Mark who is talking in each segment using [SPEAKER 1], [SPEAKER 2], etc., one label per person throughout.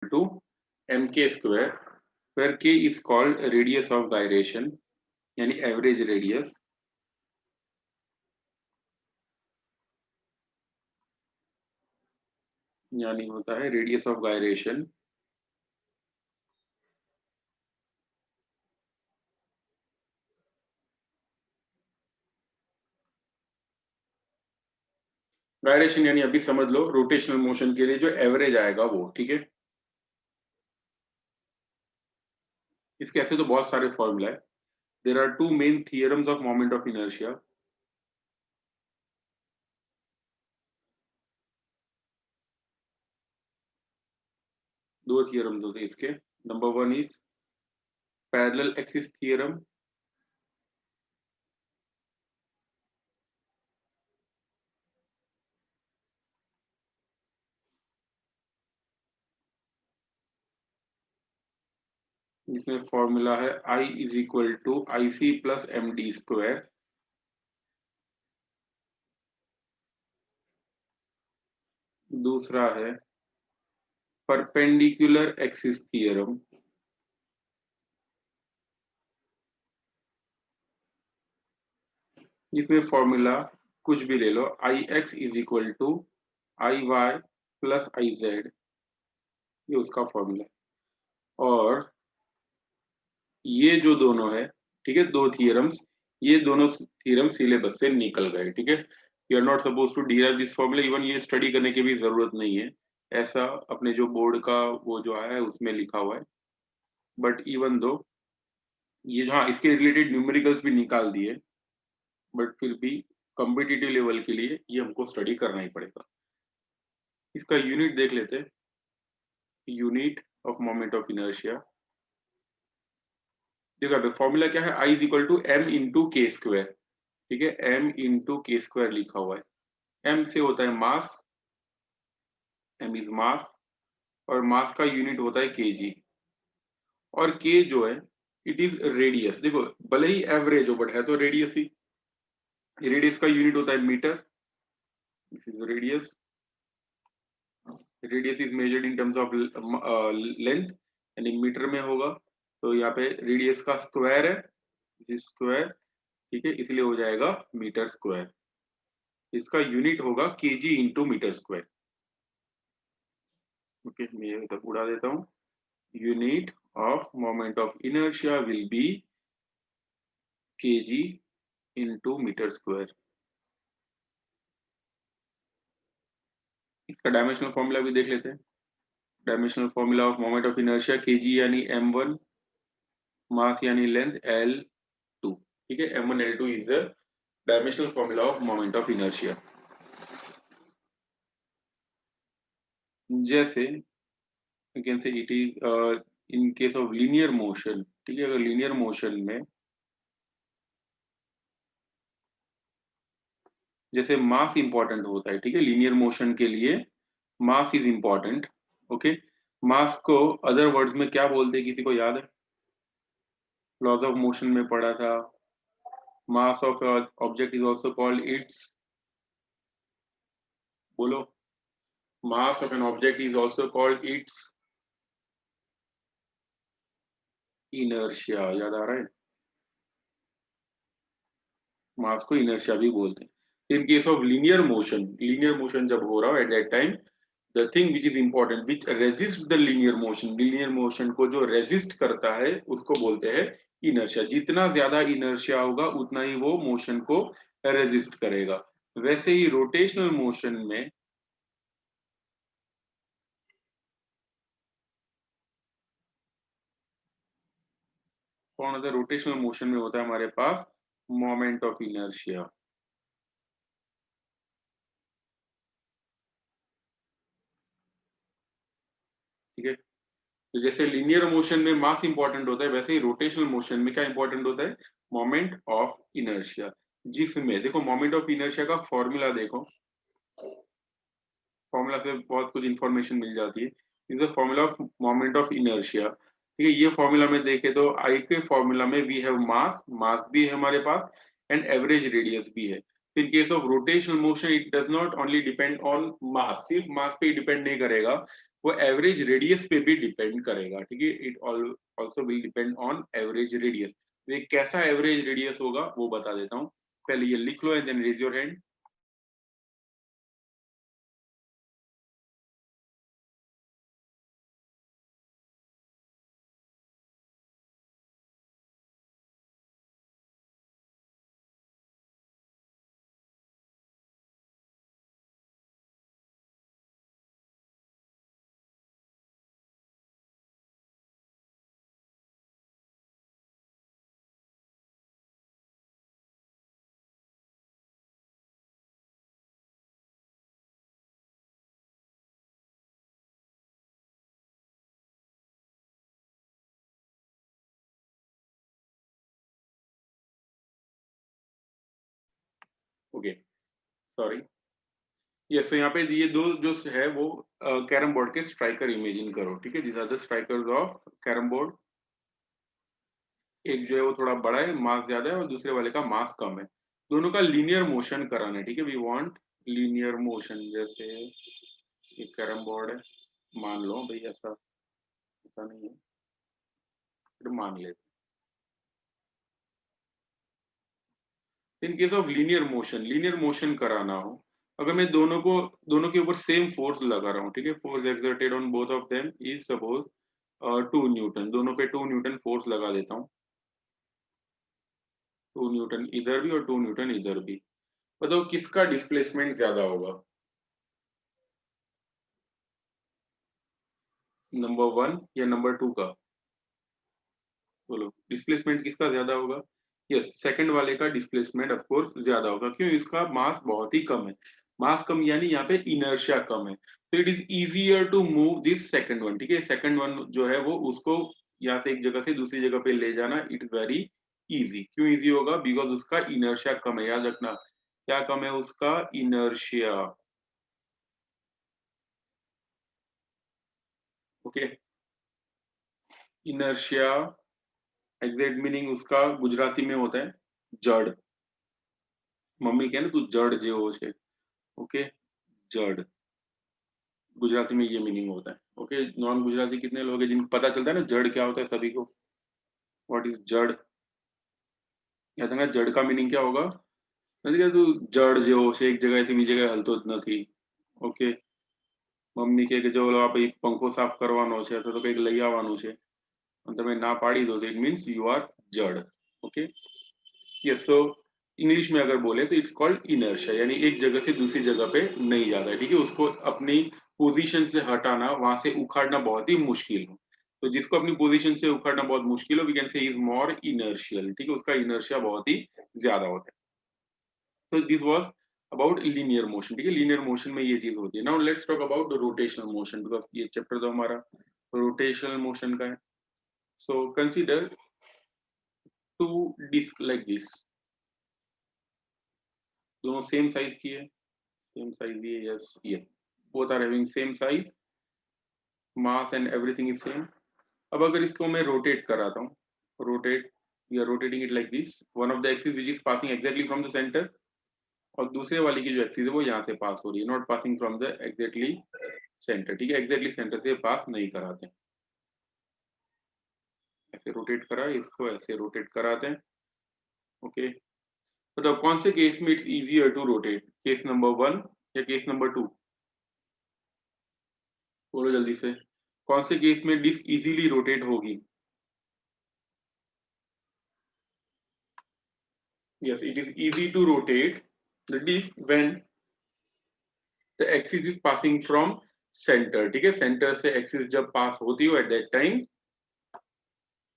[SPEAKER 1] To mk square, where k is called radius of gyration यानी average radius, यानी होता है रेडियस ऑफ गायरेशन। गायरेशन यानी अभी समझ लो रोटेशनल मोशन के लिए जो एवरेज आएगा वो, ठीक है। इसके ऐसे तो बहुत सारे फॉर्मूला है। There are two main theorems of moment of inertia. दो थियरम्स होते हैं इसके। Number one is parallel axis theorem, जिसमें फॉर्मूला है I is equal to I C plus M D square. दूसरा है परपेंडिकुलर एक्सिस थियरम, जिसमें फॉर्मूला कुछ भी ले लो, I X is equal to I Y plus I Z, ये उसका फॉर्मूला है। और ये जो दोनों है, ठीक है, दो थियरम्स, ये दोनों थियरम सिलेबस से निकल गए, ठीक है। You are not suppose to derive this formula, even ये स्टडी करने की भी जरूरत नहीं है, ऐसा अपने जो बोर्ड का वो जो आया है उसमें लिखा हुआ है। बट इवन दो ये, हाँ, इसके रिलेटेड न्यूमेरिकल्स भी निकाल दिए, बट फिर भी कॉम्पिटिटिव लेवल के लिए ये हमको स्टडी करना ही पड़ेगा। इसका यूनिट देख लेते हैं, unit of moment of inertia. देखो फॉर्मूला क्या है, I is equal to M into K square, ठीक है, एम इंटू के स्क्वायर लिखा हुआ है। एम से होता है मास, एम इज मास, और मास का यूनिट होता है केजी, और के जो है इट इज रेडियस। देखो भले ही एवरेज हो बट है तो रेडियस ही। रेडियस का यूनिट होता है metre, this is radius. Radius is measured in terms of length, यानी मीटर में होगा, तो यहाँ पे रेडियस का स्क्वायर है, स्क्वायर, ठीक है, इसलिए हो जाएगा मीटर स्क्वायर। इसका यूनिट होगा KG into metre square. Okay, मैं ये तक उड़ा देता हूँ। Unit of moment of inertia will be KG into metre square. इसका डायमेंशनल फॉर्मूला भी देख लेते हैं। Dimensional formula of moment of inertia, KG यानी m1, मास यानी लेंथ l2, ठीक है। m1 l2 is the dimensional formula of moment of inertia. जैसे you can say it is in case of linear motion, ठीक है, अगर लीनियर मोशन में जैसे मास इंपॉर्टेंट होता है, ठीक है, लीनियर मोशन के लिए मास इज इंपॉर्टेंट। ओके, मास को अदर वर्ड्स में क्या बोलते हैं, किसी को याद है? लॉज ऑफ मोशन में पढ़ा था, mass of object is also called its, बोलो, mass of an object is also called its inertia. याद आ रहा है? मास को इनर्शिया भी बोलते हैं। इन केस ऑफ लीनियर मोशन जब हो रहा हो at that time, the thing which is important which resist the linear motion को जो रेजिस्ट करता है उसको बोलते हैं इनर्शिया। जितना ज्यादा इनर्शिया होगा उतना ही वो मोशन को रेजिस्ट करेगा। वैसे ही रोटेशनल मोशन में कौन होता है? रोटेशनल मोशन में होता है हमारे पास मोमेंट ऑफ इनर्शिया, ठीक है। तो जैसे लीनियर मोशन में मास इंपॉर्टेंट होता है, वैसे ही रोटेशनल मोशन में क्या इंपॉर्टेंट होता है? Moment of inertia. जिसमें देखो मोमेंट ऑफ इनर्शिया का फॉर्मूला देखो, फॉर्मूला से बहुत कुछ इंफॉर्मेशन मिल जाती है। Is the formula of moment of inertia, ठीक है। ये फॉर्मूला में देखे तो आई के फॉर्मूला में वी हैव मास, मास भी है हमारे पास, एंड एवरेज रेडियस भी है। इन case of rotational motion it does not only depend on मास, सिर्फ मास पे ही डिपेंड नहीं करेगा, वो एवरेज रेडियस पे भी डिपेंड करेगा, ठीक है। It also will depend on average radius. ये कैसा एवरेज रेडियस होगा वो बता देता हूँ, पहले ये लिख लो and then raise your hand. Okay, sorry. Yes, तो यहाँ पे ये दो जो है वो कैरम बोर्ड के स्ट्राइकर इमेजिन करो, ठीक है। These are the strikers of carrom board. एक जो है वो थोड़ा बड़ा है, मास ज्यादा है, और दूसरे वाले का मास कम है। दोनों का लीनियर मोशन कराना है, ठीक है। We want linear motion. जैसे एक कैरम बोर्ड है, मान लो भाई, ऐसा पता नहीं है, फिर मान लेते। इन केस ऑफ लीनियर मोशन कराना हो, अगर मैं दोनों के ऊपर सेम फोर्स लगा रहा हूँ, ठीक है। Force exerted on both of them is suppose 2 Newton, दोनों पे 2 न्यूटन फोर्स लगा देता हूँ। 2 न्यूटन इधर भी और 2 न्यूटन इधर भी। बताओ किसका डिस्प्लेसमेंट ज्यादा होगा, नंबर 1 या नंबर 2 का? बोलो डिस्प्लेसमेंट किसका ज्यादा होगा? यस, सेकंड वाले का डिस्प्लेसमेंट ऑफ कोर्स ज्यादा होगा। क्यों? इसका मास बहुत ही कम है। मास कम यानी यहाँ पे इनर्शिया कम है, तो it is easier to move this second one, ठीक है। सेकंड वन जो है वो उसको यहाँ से एक जगह से दूसरी जगह पे ले जाना, इट इज वेरी इजी। क्यों इजी होगा? बिकॉज उसका इनर्शिया कम है, याद रखना। क्या कम है उसका? Inertia. Okay, inertia exact meaning उसका गुजराती में होता है जड़। मम्मी कहे ना तू जड़ जेવો છે, ओके। जड़ गुजराती में ये मीनिंग होता है, ओके। नॉन गुजराती कितने लोग हैं जिनको पता चलता है ना जड़ क्या होता है? सभी को व्हाट इज जड़? या था जड़ का मीनिंग क्या होगा? નથી કે તું જડ જેવો છે, એક જગ્યાએથી બીજી જગ્યાએ હલતો જ નથી, ઓકે। મમ્મી કહે કે જો આ ભાઈ પંખો સાફ કરવાનો છે અથવા તો કંઈક લઈ આવવાનું છે અને તમે ના પાડી દો તો ઇટ मींस यू आर जड़, ओके। यस, सो इंग्लिश में अगर बोले तो इट्स कॉल्ड इनर्शिया, यानी एक जगह से दूसरी जगह पे नहीं जाता है, ठीक है। उसको अपनी पोजीशन से हटाना, वहां से उखाड़ना बहुत ही मुश्किल हो। तो जिसको अपनी पोजीशन से उखाड़ना बहुत मुश्किल हो, we can say is more inertial, ठीक है। उसका इनर्शिया बहुत ही ज्यादा होता है। तो this was about linear motion, ठीक है। लीनियर मोशन में ये चीज होती है। Now let's talk about rotational motion, because ये चैप्टर तो हमारा रोटेशनल मोशन का है। So consider two disc like this, दोनों सेम साइज की है, सेम साइज ये, yes yes, both are having same size, mass and everything is same. अब अगर इसको मैं रोटेट कराता हूँ, rotate, we are rotating it like this, one of the axis which is passing exactly from the centre, और दूसरे वाली की जो एक्सिस है वो यहाँ से पास हो रही है, not passing from the exactly centre, ठीक है। एग्जैक्टली सेंटर से पास नहीं कराते। ऐसे रोटेट करा, इसको ऐसे रोटेट कराते हैं, ओके। बताओ कौन से केस में it's easier to rotate, case number 1 या केस नंबर 2? बोलो जल्दी से, कौन से केस में डिस्क इजीली रोटेट होगी? Yes, it is easy to rotate the disc when the axis is passing from center, ठीक है। सेंटर से एक्सिस जब पास होती हो एट दैट टाइम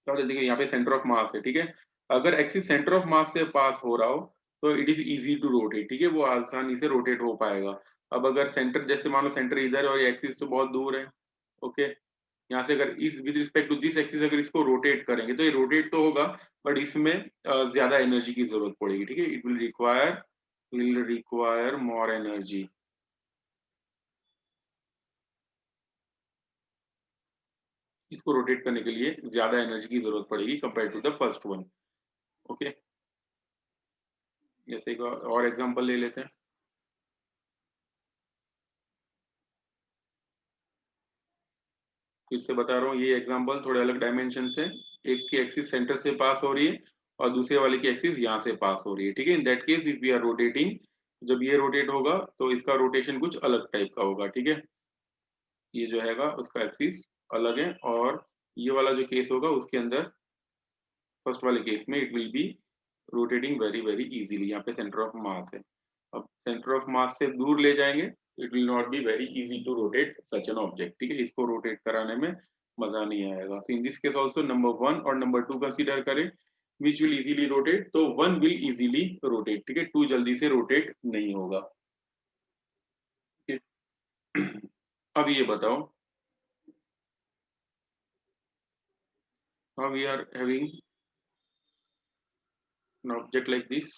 [SPEAKER 1] क्या होता है? देखिए यहाँ पे सेंटर ऑफ मास है, ठीक है। अगर एक्सिस सेंटर ऑफ मास से पास हो रहा हो तो it is easy to rotate, ठीक है। वो आसानी से रोटेट हो पाएगा। अब अगर सेंटर, जैसे मान लो सेंटर इधर है और एक्सिस तो बहुत दूर है, ओके। यहाँ से अगर इस with respect to this axis अगर इसको रोटेट करेंगे तो ये रोटेट तो होगा, बट इसमें ज्यादा एनर्जी की जरूरत पड़ेगी, ठीक है। It will require more energy. इसको रोटेट करने के लिए ज्यादा एनर्जी की जरूरत पड़ेगी compare to the first one, okay. जैसे एक और एग्जांपल ले लेते हैं। फिर से बता रहा हूँ, ये एग्जांपल थोड़े अलग डायमेंशन से, एक की एक्सिस सेंटर से पास हो रही है और दूसरे वाले की एक्सिस यहाँ से पास हो रही है, ठीक है। In that case if we are rotating, जब ये रोटेट होगा तो इसका रोटेशन कुछ अलग टाइप का होगा, ठीक है। ये जो हैगा उसका एक्सिस अलग है, और ये वाला जो केस होगा उसके अंदर फर्स्ट वाले केस में it will be rotating very very easily. यहाँ पे सेंटर ऑफ मास है, अब सेंटर ऑफ मास से दूर ले जाएंगे, it will not be very easy to rotate such an object, ठीक है। इसको रोटेट कराने में मजा नहीं आएगा। So in this case also number 1 और नंबर 2 कंसीडर करें, विच विल इजीली रोटेट, तो 1 विल इजीली रोटेट, ठीक है। 2 जल्दी से रोटेट नहीं होगा, ठीक है। अब ये बताओ, now we are having an object like this,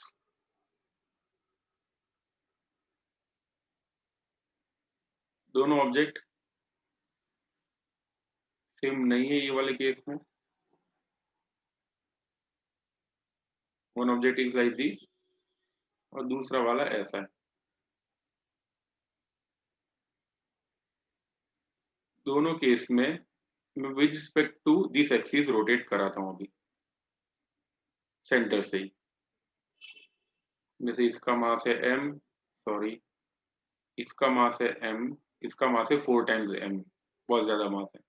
[SPEAKER 1] दोनों ऑब्जेक्ट सेम नहीं है ये वाले केस में, one object is like this और दूसरा वाला ऐसा है। दोनों केस में मैं with respect to this axis rotate कराता हूँ अभी सेंटर से ही। जैसे इसका मास है m, सॉरी इसका मास है m, इसका मास है 4 टाइम्स m, बहुत ज्यादा मास है।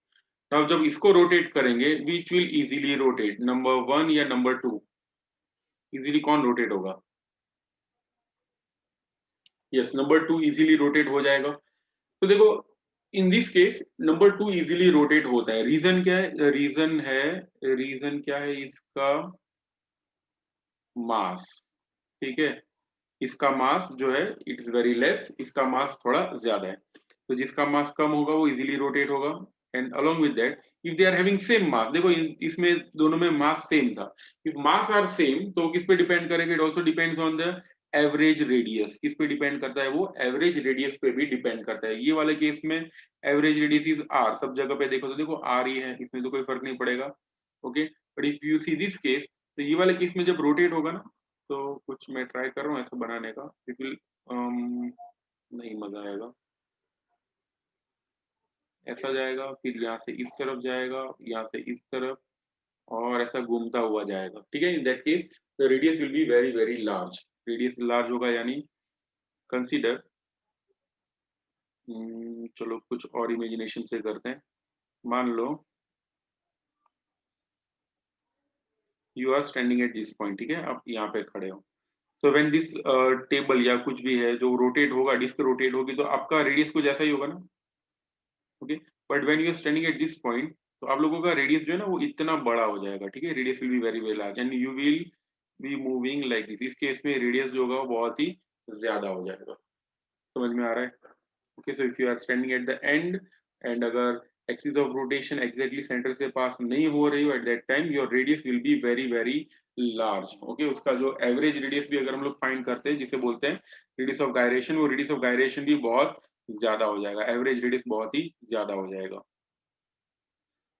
[SPEAKER 1] अब जब इसको रोटेट करेंगे, which will easily rotate, number 1 या नंबर 2, इजीली कौन रोटेट होगा? यस, नंबर 2 इजीली रोटेट हो जाएगा। तो देखो, इन this case number 2 easily rotate होता है। रीजन क्या है? रीजन क्या है इसका? मास, ठीक है। इसका मास जो है इट इज वेरी लेस, इसका मास थोड़ा ज्यादा है, तो जिसका मास कम होगा वो इजीली रोटेट होगा। And along with that, if they are having same mass, देखो इसमें दोनों में मास सेम था, इफ मास आर सेम तो किस पे डिपेंड करेगा? It also depends on the average radius. किस पे डिपेंड करता है वो? एवरेज रेडियस पे भी डिपेंड करता है। ये वाले केस में एवरेज रेडियस इज आर, सब जगह पे देखो तो देखो आर ही है, इसमें तो कोई फर्क नहीं पड़ेगा, okay. But if you see this case, तो ये वाले केस में जब रोटेट होगा ना, तो कुछ मैं ट्राई कर रहा हूँ ऐसा बनाने का, इट विल नहीं मजा आएगा। ऐसा जाएगा, फिर यहाँ से इस तरफ जाएगा, यहाँ से इस तरफ, और ऐसा घूमता हुआ जाएगा, ठीक है। In that case the radius will be very very large, radius large होगा, यानी कंसीडर, चलो कुछ और इमेजिनेशन से करते हैं। मान लो you are standing at this point, ठीक है, आप यहाँ पे खड़े हो। सो व्हेन दिस टेबल या कुछ भी है जो रोटेट होगा, डिस्क रोटेट होगी, तो आपका रेडियस कुछ ऐसा ही होगा ना, okay. But when you are standing at this point, तो आप लोगों का रेडियस जो है ना वो इतना बड़ा हो जाएगा, ठीक है। Radius will be very very large and you will be moving like this. इस केस में रेडियस जो होगा वो बहुत ही ज्यादा हो जाएगा। समझ में आ रहा है? Okay, so if you are standing at the end, and अगर axis of rotation exactly centre से पास नहीं हो रही हो at that time, your radius will be very very large, okay. उसका जो एवरेज रेडियस भी अगर हम लोग फाइंड करते हैं, जिसे बोलते हैं रेडियस ऑफ गायरेशन, वो रेडियस ऑफ गायरेशन भी बहुत ज्यादा हो जाएगा, एवरेज रेडियस बहुत ही ज्यादा हो जाएगा।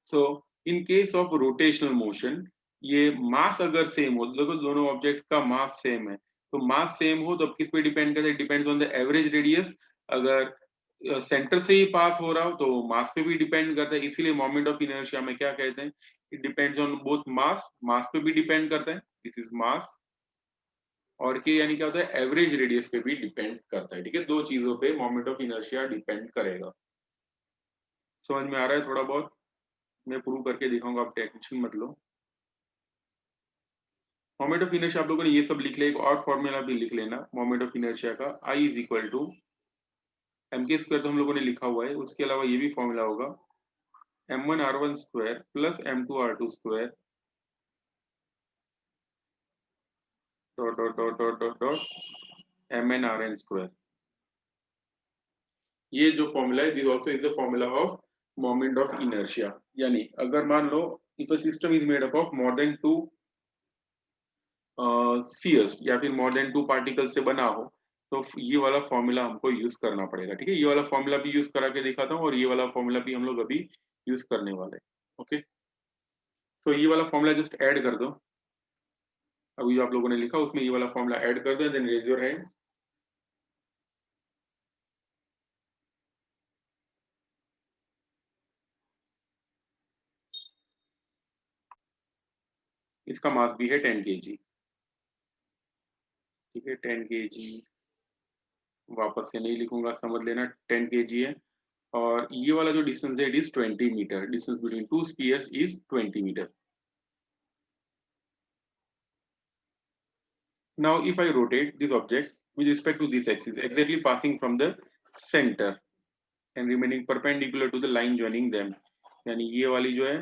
[SPEAKER 1] So in case of rotational motion, ये मास अगर सेम हो, देखो दोनों ऑब्जेक्ट का मास सेम है, तो मास सेम हो तो अब किस पे डिपेंड करता है? Depends on the average radius. अगर सेंटर से ही पास हो रहा हो तो मास पे भी डिपेंड करता है, इसीलिए मोमेंट ऑफ इनर्शिया में क्या कहते हैं? इट डिपेंड्स ऑन बोथ मास, मास पे भी डिपेंड करता है, दिस इज मास, और के यानी क्या होता है? एवरेज रेडियस पे भी डिपेंड करता है, ठीक है। दो चीजों पे मोमेंट ऑफ इनर्शिया डिपेंड करेगा। समझ में आ रहा है थोड़ा बहुत? मैं प्रूव करके दिखाऊंगा, आप टेंशन मत लो। मोमेंट ऑफ इनर्शिया आप लोगों ने ये सब लिख लिया, एक और फॉर्मूला भी लिख लेना मोमेंट ऑफ इनर्शिया का, आई इज इक्वल टू एम के स्क्वायर, तो हम लोगों ने लिखा हुआ है, उसके अलावा ये भी फॉर्मूला होगा m1r1 square plus m2r2 square dot dot dot dot dot dot mn square. ये जो फॉर्मूला है, this also is the formula of moment of inertia. यानी अगर मान लो if a system is made up of more than two spheres, या फिर मोर than to particle से बना हो, तो ये वाला फॉर्मूला हमको यूज करना पड़ेगा, ठीक है। ये वाला फॉर्मूला भी यूज करा के दिखाता हूँ, और ये वाला फॉर्मूला भी हम लोग अभी यूज करने वाले हैं, ओके। तो ये वाला फॉर्मूला जस्ट ऐड कर दो, अभी जो आप लोगों ने लिखा उसमें ये वाला फॉर्मूला ऐड कर दो, देन रेज योर हैंड। इसका मास भी है 10 kg, ठीक है 10 kg, वापस से नहीं लिखूंगा, समझ लेना 10 kg है। और ये वाला जो डिस्टेंस है it is 20 metre, distance between two spheres is 20 metre. Now if I rotate this object with respect to this axis exactly passing from the center and remaining perpendicular to the line joining them, यानी ये वाली जो है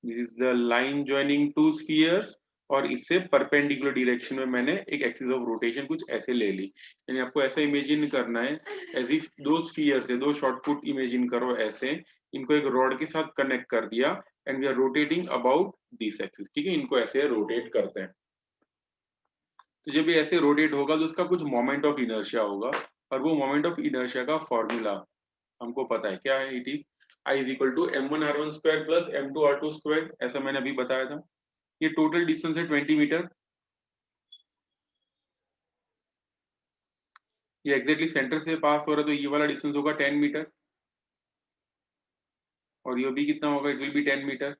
[SPEAKER 1] this is the line joining two spheres, और इससे perpendicular direction में मैंने एक एक्सिस ऑफ रोटेशन कुछ ऐसे ले ली। यानी आपको ऐसा इमेजिन करना है एज इफ दो स्फीयर्स है, दो शॉर्टपुट इमेजिन करो ऐसे, इनको एक रॉड के साथ कनेक्ट कर दिया and we are rotating about this axis, ठीक है इनको ऐसे रोटेट करते हैं। तो जब ये ऐसे रोटेट होगा तो उसका कुछ मोमेंट ऑफ इनर्शिया होगा, और वो मोमेंट ऑफ इनर्शिया का फॉर्मूला हमको पता है क्या है, it is I is equal to m1r1 square plus m2r2 square, ऐसा मैंने अभी बताया था। ये टोटल डिस्टेंस है 20 मीटर, ये एग्जैक्टली सेंटर से पास हो रहा है तो ये वाला डिस्टेंस होगा 10 मीटर, और ये भी कितना होगा, it will be 10 metre.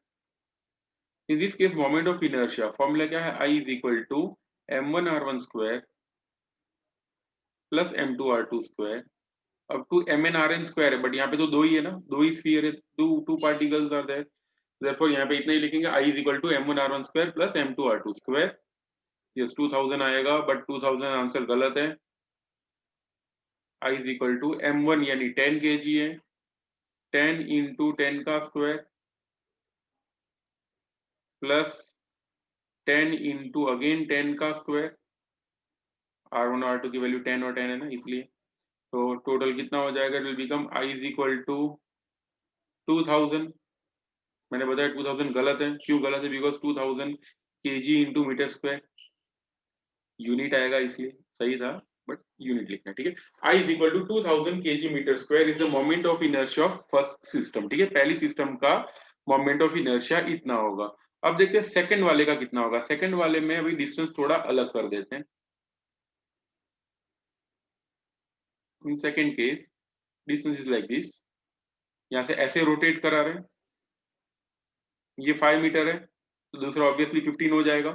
[SPEAKER 1] In this case moment of inertia formula क्या है, I is equal to m1r1 square plus m2r2 square अब to M N R N square है, बट यहाँ पे तो दो ही है ना, दो ही स्फीयर है, two particles are there, therefore यहाँ पे इतना ही लिखेंगे I is equal to m1r1 square plus m2r2 square. Yes 2000 आएगा, बट 2000 आंसर गलत है। I is equal to m1 यानी 10 kg है, 10 इंटू 10 का स्क्वायर प्लस 10 इंटू अगेन 10 का स्क्वायर, r1 r2 की वैल्यू 10 और 10 है ना इसलिए, तो टोटल कितना हो जाएगा, it will become I is equal to 2000। मैंने बताया 2000 गलत है, क्यों गलत है, because 2000 kg into metre square, unit आएगा इसलिए, सही था बट यूनिट लिखना है, ठीक है। I is equal to 2000 kg metre square is the moment of inertia of first system, ठीक है पहली सिस्टम का मोमेंट ऑफ इनर्शिया इतना होगा। अब देखते हैं सेकंड वाले का कितना होगा। सेकंड वाले में अभी डिस्टेंस थोड़ा अलग कर देते हैं। In second case distance is like this, यहाँ से ऐसे रोटेट करा रहे हैं, ये 5 मीटर है तो दूसरा ऑब्वियसली 15 हो जाएगा।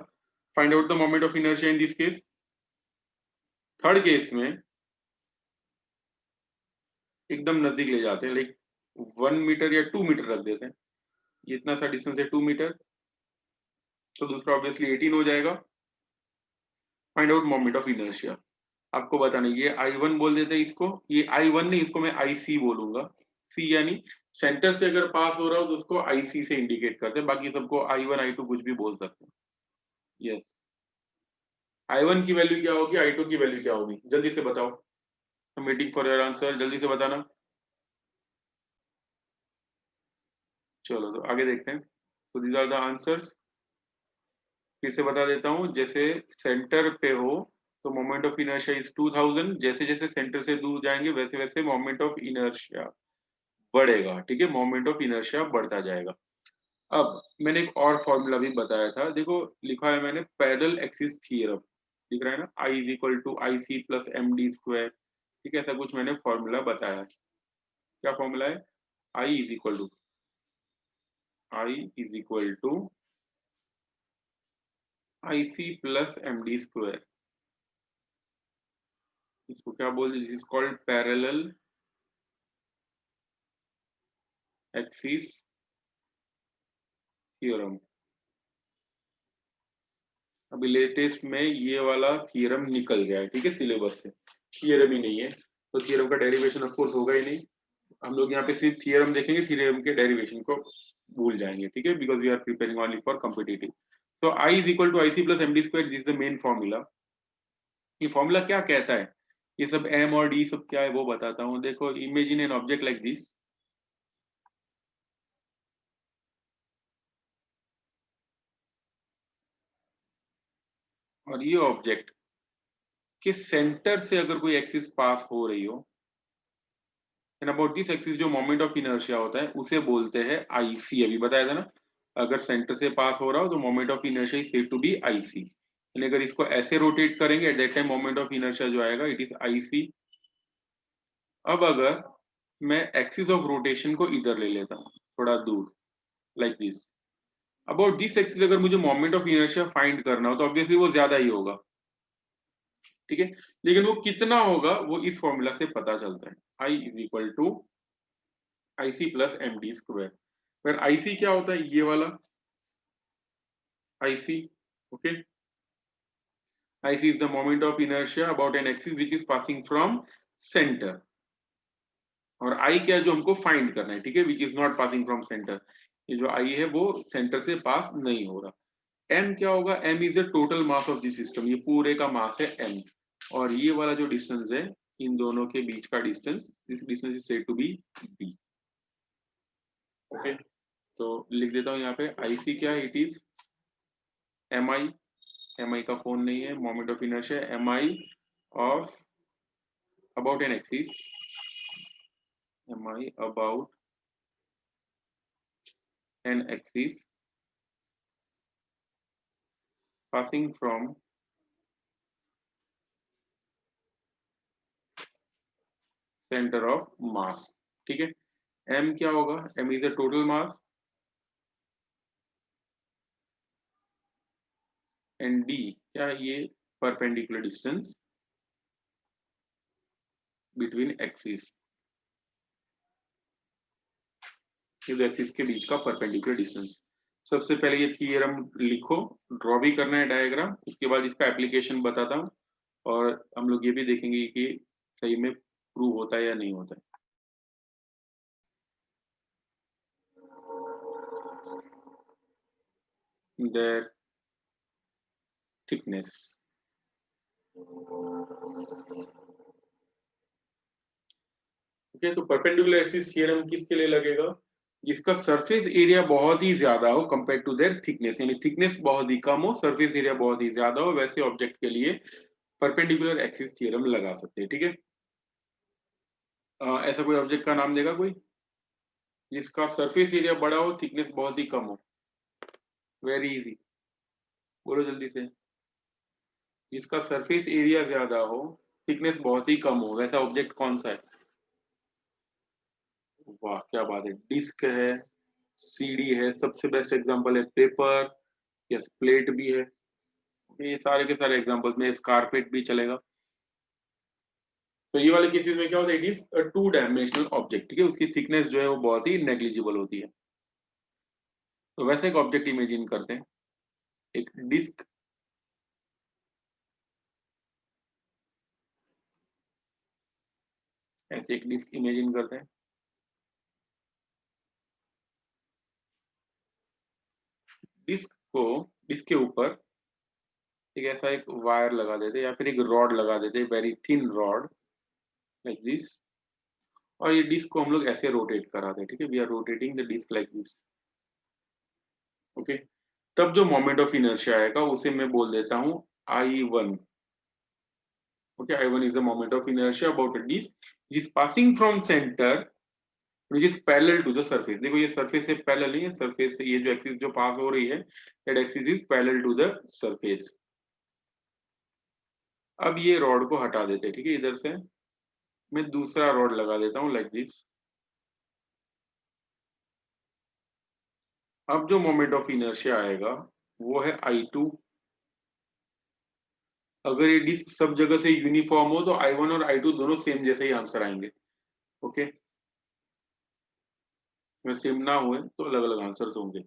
[SPEAKER 1] Find out the moment of inertia in this case. Third case में एकदम नजदीक ले जाते हैं, लाइक 1 मीटर या 2 मीटर रख देते हैं, ये इतना सा डिस्टेंस है 2 मीटर, तो दूसरा ऑब्वियसली 18 हो जाएगा। Find out moment of inertia, आपको बताना ये I1 बोल देते हैं इसको, ये I1 नहीं, इसको मैं IC बोलूंगा। C यानी सेंटर से अगर पास हो रहा हो तो उसको IC से इंडिकेट करते हैं, बाकी सबको I1 I2 कुछ भी बोल सकते हैं। यस I1 की वैल्यू क्या होगी, I2 की वैल्यू क्या होगी, जल्दी से बताओ, I'm waiting for your answer, जल्दी से बताना। चलो तो आगे देखते हैं। तो दीज आर द आंसर्स, फिर से बता देता हूँ, जैसे सेंटर पे हो तो मोमेंट ऑफ इनर्शिया इज 2000, जैसे जैसे सेंटर से दूर जाएंगे वैसे वैसे मोमेंट ऑफ इनर्शिया बढ़ेगा, ठीक है मोमेंट ऑफ इनर्शिया बढ़ता जाएगा। अब मैंने एक और फॉर्मूला भी बताया था, देखो लिखा है मैंने पैरेलल एक्सिस थ्योरम, दिख रहा है ना, I is equal to I C plus M D square, ठीक है ऐसा कुछ मैंने फॉर्मूला बताया है। क्या फॉर्मूला है, I is equal to I C plus M D square, इसको क्या बोलते हैं, this is called parallel axis theorem. अभी लेटेस्ट में ये वाला थ्योरम निकल गया है, ठीक है सिलेबस से, थ्योरम ही नहीं है तो थ्योरम का डेरिवेशन ऑफ कोर्स होगा ही नहीं, हम लोग यहाँ पे सिर्फ थ्योरम देखेंगे, थ्योरम के डेरिवेशन को भूल जाएंगे, ठीक है because we are preparing only for competitive. तो I is equal to I C plus M D square, this is the main formula. ये फॉर्मूला क्या कहता है, ये सब m और d सब क्या है वो बताता हूँ। देखो imagine an object like this, और ये ऑब्जेक्ट के सेंटर से अगर कोई एक्सिस पास हो रही हो, एंड अबाउट दिस एक्सिस जो मोमेंट ऑफ इनर्शिया होता है उसे बोलते हैं IC, अभी बताया था ना, अगर सेंटर से पास हो रहा हो तो moment of inertia is said to be IC, यानी अगर इसको ऐसे रोटेट करेंगे at that time moment of inertia जो आएगा इट इज IC। अब अगर मैं एक्सिस ऑफ रोटेशन को इधर ले लेता हूँ थोड़ा दूर like this, about this axis अगर मुझे मोमेंट ऑफ इनर्शिया फाइंड करना हो तो ऑब्वियसली वो ज्यादा ही होगा, ठीक है। लेकिन वो कितना होगा वो इस फॉर्मूला से पता चलता है, I is equal to I C plus M D square. फिर आई सी क्या होता है, ये वाला I C, okay. I C is the moment of inertia about an axis which is passing from centre, और आई क्या है जो हमको फाइंड करना है, ठीक है, which is not passing from centre. ये जो आई है वो सेंटर से पास नहीं हो रहा। एम क्या होगा, M is the total mass of the system, ये पूरे का मास है एम, और ये वाला जो डिस्टेंस है इन दोनों के बीच का distance, this distance is said to be D, okay. तो लिख देता हूँ यहाँ पे आई सी क्या है, it is M I, M I का फोन नहीं है, moment of inertia M I of about an axis, M I about an axis passing from center of mass, ठीक है। m क्या होगा, m is the total mass and d क्या है, ये perpendicular distance between axis, ये दो axis के बीच का perpendicular distance। सबसे पहले ये थियरम लिखो, ड्रॉ भी करना है डायग्राम, उसके बाद इसका एप्लीकेशन बताता हूँ, और हम लोग ये भी देखेंगे कि सही में प्रूव होता है या नहीं होता है। their thickness, okay. तो परपेंडिकुलर एक्सिस थ्योरम किसके लिए लगेगा, जिसका सरफेस एरिया बहुत ही ज्यादा हो कंपेयर टू देयर थिकनेस, यानी थिकनेस बहुत ही कम हो, सरफेस एरिया बहुत ही ज्यादा हो, वैसे ऑब्जेक्ट के लिए परपेंडिकुलर एक्सिस थ्योरम लगा सकते हैं, ठीक है। ऐसा कोई ऑब्जेक्ट का नाम देगा कोई, जिसका सरफेस एरिया बड़ा हो, थिकनेस बहुत ही कम हो, वेरी इजी, बोलो जल्दी से। जिसका सरफेस एरिया ज्यादा हो, थिकनेस बहुत ही कम हो, वैसा ऑब्जेक्ट कौन सा है। वाह क्या बात है, डिस्क है, सीडी है, सबसे बेस्ट एग्जांपल है पेपर, यस प्लेट भी है, ये सारे के सारे एग्जांपल्स में कारपेट भी चलेगा। तो ये वाले केसेस में क्या होता है, it is a two dimensional object, ठीक है, उसकी थिकनेस जो है वो बहुत ही नेग्लिजिबल होती है। तो वैसे एक ऑब्जेक्ट इमेजिन करते हैं, एक डिस्क, ऐसे एक डिस्क इमेजिन करते हैं, डिस्क को, डिस्क के ऊपर एक ऐसा एक वायर लगा देते या फिर एक रॉड लगा देते, very thin rod like this, और ये डिस्क को हम लोग ऐसे रोटेट कराते हैं, ठीक है, we are rotating the disc like this, okay. तब जो मोमेंट ऑफ इनर्शिया आएगा उसे मैं बोल देता हूँ I1, okay, I1 is the moment of inertia about a disk which is passing from center which is parallel to the surface। देखो ये surface से parallel नहीं है, surface से ये जो एक्सिस जो पास हो रही है, that axis is parallel to the surface। अब ये रॉड को हटा देते हैं, ठीक है, इधर से मैं दूसरा रॉड लगा देता हूँ लाइक दिस। अब जो मोमेंट ऑफ इनर्शिया आएगा वो है I2। अगर ये डिस्क सब जगह से यूनिफॉर्म हो तो I1 और I2 दोनों सेम जैसे ही आंसर आएंगे, ओके। सेम ना हुए तो अलग अलग आंसर्स होंगे।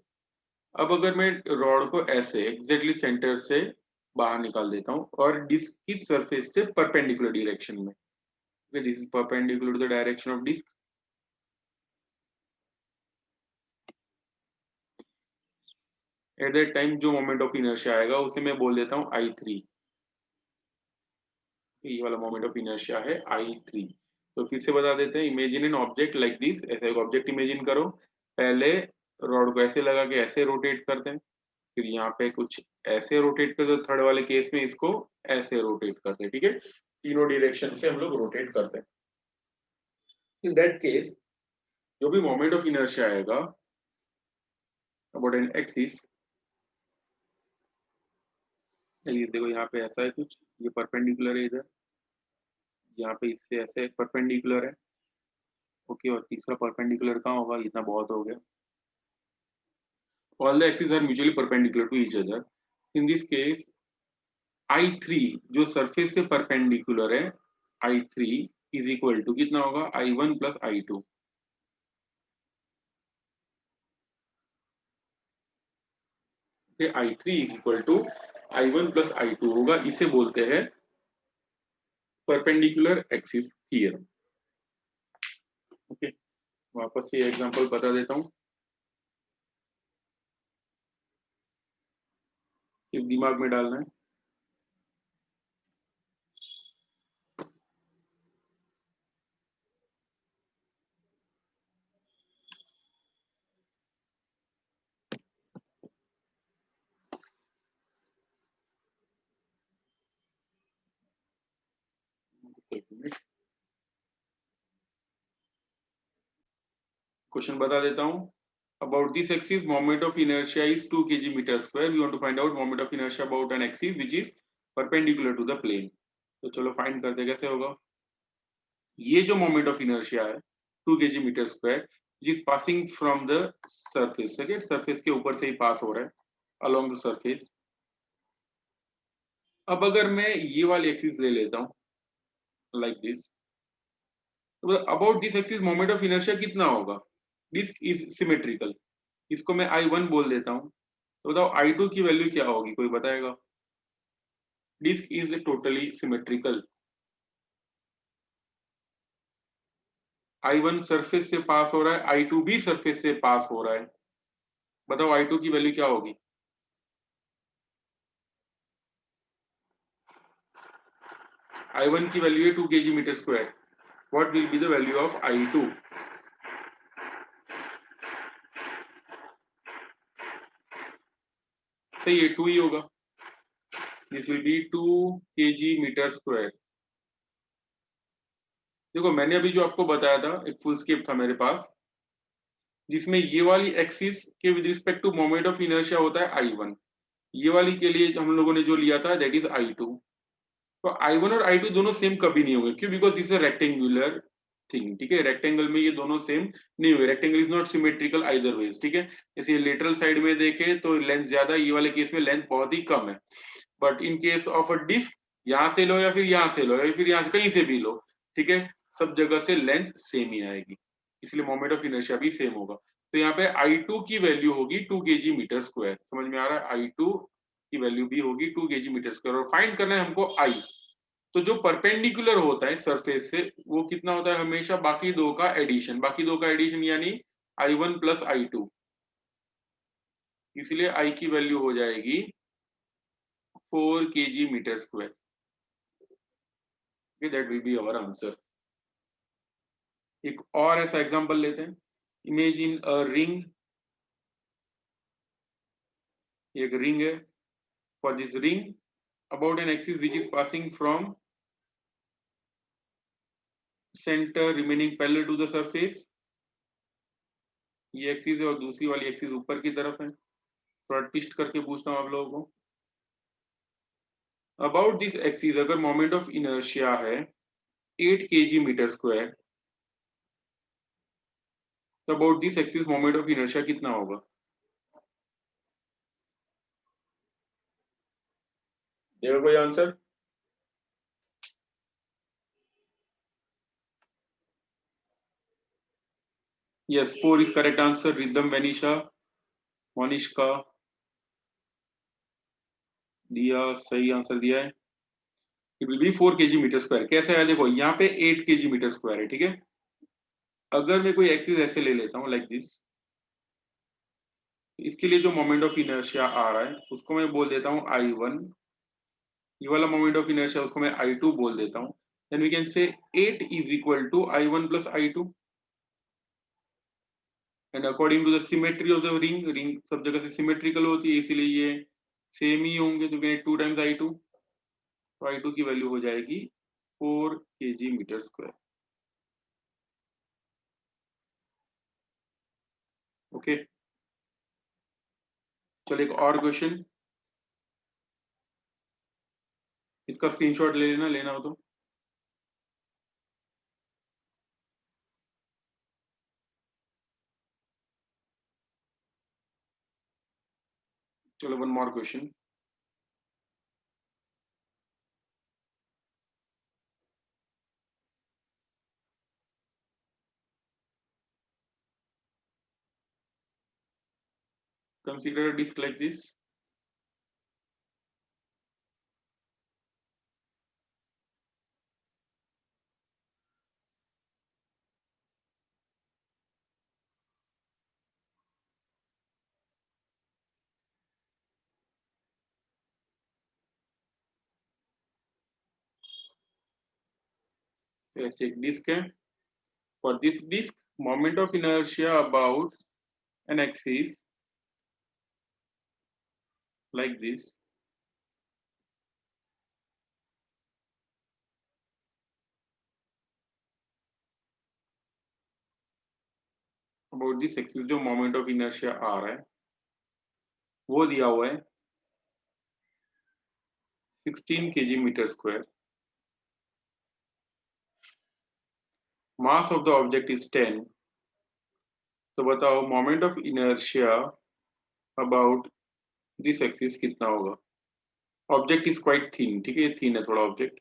[SPEAKER 1] अब अगर मैं रॉड को ऐसे एग्जैक्टली सेंटर से बाहर निकाल देता हूं और डिस्क की सरफेस से परपेंडिकुलर डायरेक्शन में, this is perpendicular to the direction of disc, at that time जो मोमेंट ऑफ इनर्शिया आएगा उसे मैं बोल देता हूं I3, ये वाला मोमेंट ऑफ इनर्शिया है I3। तो फिर से बता देते हैं, imagine an object like this, ऐसा एक ऑब्जेक्ट इमेजिन करो, पहले रॉड को ऐसे लगा के ऐसे रोटेट करते हैं, फिर यहाँ पे कुछ ऐसे रोटेट करते हैं, थर्ड वाले केस में इसको ऐसे रोटेट करते हैं, ठीक है, तीनों डायरेक्शन से हम लोग रोटेट करते हैं। इन दैट केस जो भी मोमेंट ऑफ इनर्शिया आएगा अबाउट एन एक्सिस, ये देखो यहाँ पे ऐसा है कुछ, ये परपेंडिकुलर है इधर, यहाँ पे इससे ऐसे परपेंडिकुलर है, ओके, और तीसरा परपेंडिकुलर कहाँ होगा, इतना बहुत हो गया, all the axes are mutually perpendicular to each other. In this case I3 जो सरफेस से परपेंडिकुलर है I3 इज इक्वल टू कितना होगा I1 plus I2. I3 is equal to I1 plus I2 होगा. इसे बोलते हैं परपेंडिकुलर एक्सिस थ्योरम. ओके, वापस से एग्जांपल बता देता हूँ, सिर्फ दिमाग में डालना है. क्वेश्चन बता देता हूँ. About this axis, moment of inertia is 2 kg meter square. We want to find out moment of inertia about an axis which is perpendicular to the plane. तो चलो फाइंड करते कैसे होगा. ये जो मोमेंट ऑफ इनर्शिया है 2 kg metre square which is passing from the surface. ठीक, surface के ऊपर से ही पास हो रहा है along the surface. अब अगर मैं ये वाली एक्सिस ले लेता हूँ like this, तो about this axis moment of inertia कितना होगा. डिस्क इज सिमेट्रिकल, इसको मैं I1 बोल देता हूँ. तो बताओ I2 की वैल्यू क्या होगी, कोई बताएगा. Disc is totally symmetrical. I1 surface से पास हो रहा है, I2 भी सरफेस से पास हो रहा है. बताओ I2 की वैल्यू क्या होगी. I1 की वैल्यू है 2 kg metre square. What will be the value of I2. सही है, 2 ही होगा. This will be 2 kg metre square. देखो मैंने अभी जो आपको बताया था एक फुल स्केप था मेरे पास, जिसमें ये वाली एक्सिस के with respect to moment of inertia होता है I1. ये वाली के लिए हम लोगों ने जो लिया था दैट इज I2. तो I1 और I2 दोनों सेम कभी नहीं होंगे. क्यों? Because this is rectangular thing. ठीक है, रेक्टेंगल में ये दोनों सेम नहीं हुए. Rectangle is not symmetrical either ways. ठीक है, जैसे लेटरल साइड में देखे तो लेंथ ज्यादा, ये वाले केस में लेंथ बहुत ही कम है. But in case of a disc, यहाँ से लो या फिर यहाँ से लो या फिर यहाँ से कहीं से भी लो, ठीक है, सब जगह से लेंथ सेम ही आएगी. इसलिए मोमेंट ऑफ इनर्शिया भी सेम होगा. तो यहाँ पे I2 की वैल्यू होगी 2 kg मीटर स्क्वायर. समझ में आ रहा है. I2 की वैल्यू भी होगी 2 kg मीटर स्क्वायर. और फाइंड करना है हमको I. तो जो परपेंडिकुलर होता है सरफेस से वो कितना होता है, हमेशा बाकी दो का एडिशन. बाकी दो का एडिशन यानी I1 प्लस I2. इसलिए I की वैल्यू हो जाएगी 4 kg metre square. That will be our answer. एक और ऐसा एग्जांपल लेते हैं. Imagine a ring. एक रिंग है. For this ring about an axis which is passing from center remaining parallel to the surface. ये एक्सिस है और दूसरी वाली एक्सिस ऊपर की तरफ है. थोड़ा ट्विस्ट करके पूछता हूँ आप लोगों को. अबाउट दिस एक्सिस अगर मोमेंट ऑफ इनर्शिया है 8 kg मीटर स्क्वायर, तो about this axis moment of inertia कितना होगा. देगा कोई answer. Yes, 4 is correct answer. Ridham, Venisha, Monishka, दिया सही आंसर दिया है. It will be 4 kg metre square. कैसे है देखो, यहाँ पे 8 kg मीटर स्क्वायर है. ठीक है, अगर मैं कोई एक्सिस ऐसे ले लेता हूँ लाइक दिस, इसके लिए जो मोमेंट ऑफ इनर्शिया आ रहा है उसको मैं बोल देता हूँ I1. ये वाला मोमेंट ऑफ इनर्शिया उसको मैं I2 बोल देता हूँ. Then we can say 8 is equal to I1 plus I2. And according to the symmetry of the ring, ring सब जगह से सिमेट्रिकल होती है इसीलिए ये सेम ही होंगे. तो 2 टाइम्स I2. तो I2 की वैल्यू हो जाएगी 4 kg मीटर स्क्वायर. ओके, चलो एक और क्वेश्चन. इसका स्क्रीनशॉट ले लेना, लेना हो तो. चलो one more question. Consider a disk like this. ऐसे एक डिस्क है. For this disk, moment of inertia about an axis like this. About this axis जो moment of inertia आ रहा है वो दिया हुआ है 16 kg meter square. Mass of the object is 10. तो बताओ moment of inertia about this axis कितना होगा. Object is quite thin. ठीक है, ये thin है थोड़ा object.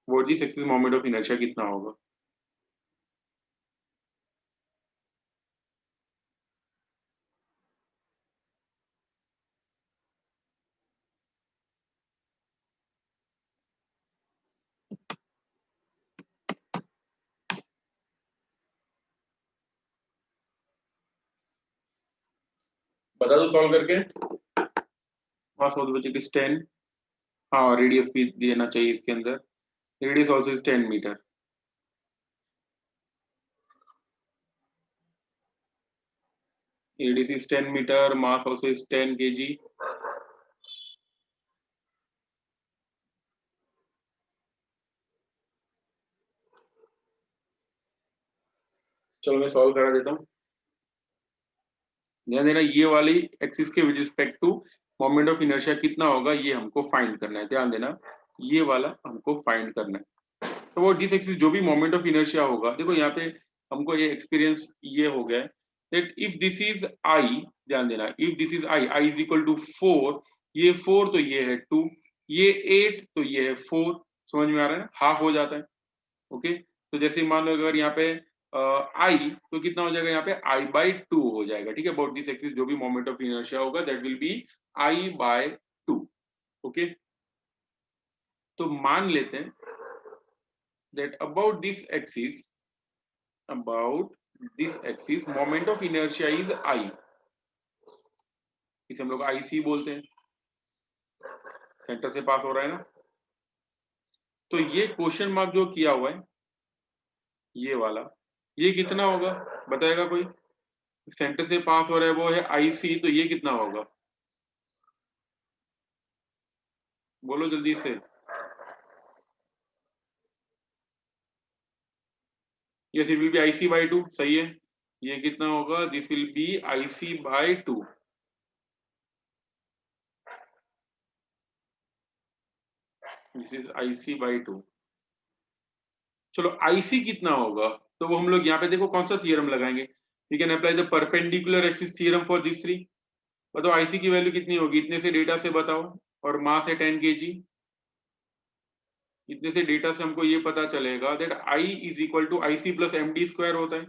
[SPEAKER 1] वो this axis moment of inertia कितना होगा. बता दो सॉल्व करके. Mass of the object is 10. हाँ, रेडियस भी देना चाहिए इसके अंदर. Radius also is 10 metre. Radius is 10 metre. Mass also is 10 kg. चलो मैं सॉल्व करा देता हूँ. ध्यान देना, ये वाली एक्सिस के with respect to moment of inertia कितना होगा ये हमको फाइंड करना है. ध्यान देना, ये वाला हमको फाइंड करना है. तो वो डिस एक्सिस जो भी मोमेंट ऑफ इनर्शिया होगा, देखो यहाँ पे हमको ये एक्सपीरियंस ये हो गया है that if this is I. ध्यान देना, if this is I is equal to 4. ये 4 तो ये है 2. ये 8 तो ये है 4. समझ में आ रहा है, हाफ हो जाता है. ओके, तो जैसे मान लो अगर यहाँ पे आई तो कितना हो जाएगा, यहाँ पे आई बाई 2 हो जाएगा. ठीक है, अबाउट दिस एक्सिस जो भी मोमेंट ऑफ इनर्शिया होगा that will be I by 2. Okay, तो मान लेते हैं that about this axis moment of inertia is I. इसे हम लोग आई सी बोलते हैं. सेंटर से पास हो रहा है ना. तो ये क्वेश्चन मार्क जो किया हुआ है ये वाला, ये कितना होगा बताएगा कोई. सेंटर से पास हो रहा है वो है आई सी, तो ये कितना होगा बोलो जल्दी से. Yes, it will B IC by 2. सही है. ये कितना होगा, this will B IC by 2. This is IC by 2. चलो IC कितना होगा तो वो हम लोग यहाँ पे देखो कौन सा थियरम लगाएंगे. We can apply the perpendicular axis theorem for this three. बताओ IC की वैल्यू कितनी होगी, इतने से डेटा से बताओ. और मास है 10 kg. इतने से डेटा से हमको ये पता चलेगा that I is equal to IC plus MD square होता है.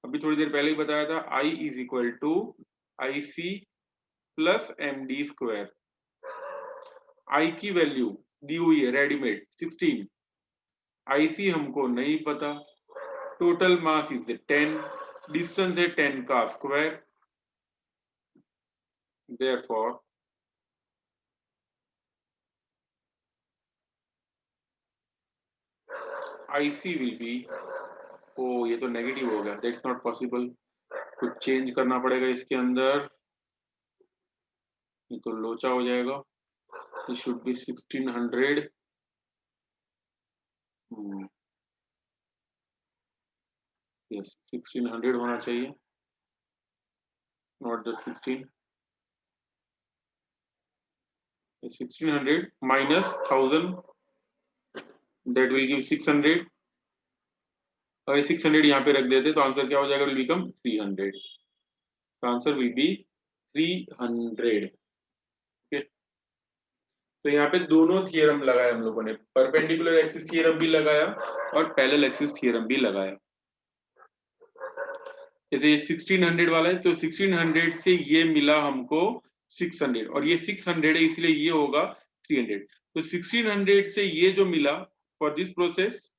[SPEAKER 1] अभी थोड़ी देर पहले ही बताया था I is equal to IC plus MD square. I की वैल्यू दी हुई है रेडीमेड 16. IC हमको नहीं पता. Total mass is 10. डिस्टेंस है 10 का square. Therefore IC will be, ओ ये तो नेगेटिव हो गया, दैट्स नॉट पॉसिबल. कुछ चेंज करना पड़ेगा इसके अंदर, ये तो लोचा हो जाएगा. It should be 1600. यस, 1600 होना चाहिए, not the 16. 1600 minus 1000 that will give 600. और 600 यहाँ पे रख देते तो आंसर क्या हो जाएगा, will become 300. Answer will be 300। Okay, तो यहाँ पे दोनों थियरम लगाए हम लोगों ने, परपेंडिकुलर एक्सिस थियरम भी लगाया और पैरेलल एक्सिस थियरम भी लगाया। जैसे ये 1600 वाला है, तो 1600 से ये मिला हमको 600, और ये 600 है इसलिए ये होगा 300। तो 1600 से ये जो मिला, फॉर दिस प्रोसेस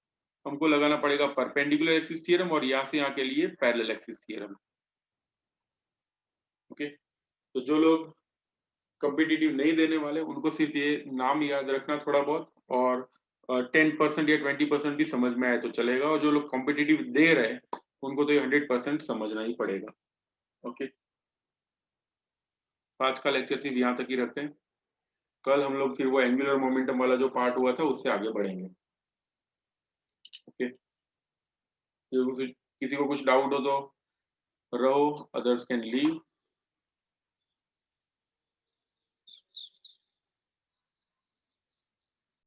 [SPEAKER 1] हमको लगाना पड़ेगा परपेंडिकुलर एक्सिस थ्योरम, और यहाँ से यहाँ के लिए पैरेलल एक्सिस थ्योरम। ओके, तो जो लोग कॉम्पिटिटिव नहीं देने वाले उनको सिर्फ ये नाम याद रखना थोड़ा बहुत, और 10% या 20% भी समझ में आए तो चलेगा, और जो लोग कॉम्पिटिटिव दे रहे हैं उनको तो ये 100% समझना ही पड़ेगा। ओके, आज का लेक्चर सिर्फ यहाँ तक ही रखते हैं। कल हम लोग फिर वो एंगुलर मोमेंटम वाला जो पार्ट हुआ था उससे आगे बढ़ेंगे। ओके, किसी को कुछ डाउट हो तो रहो, अदर्स कैन लीव।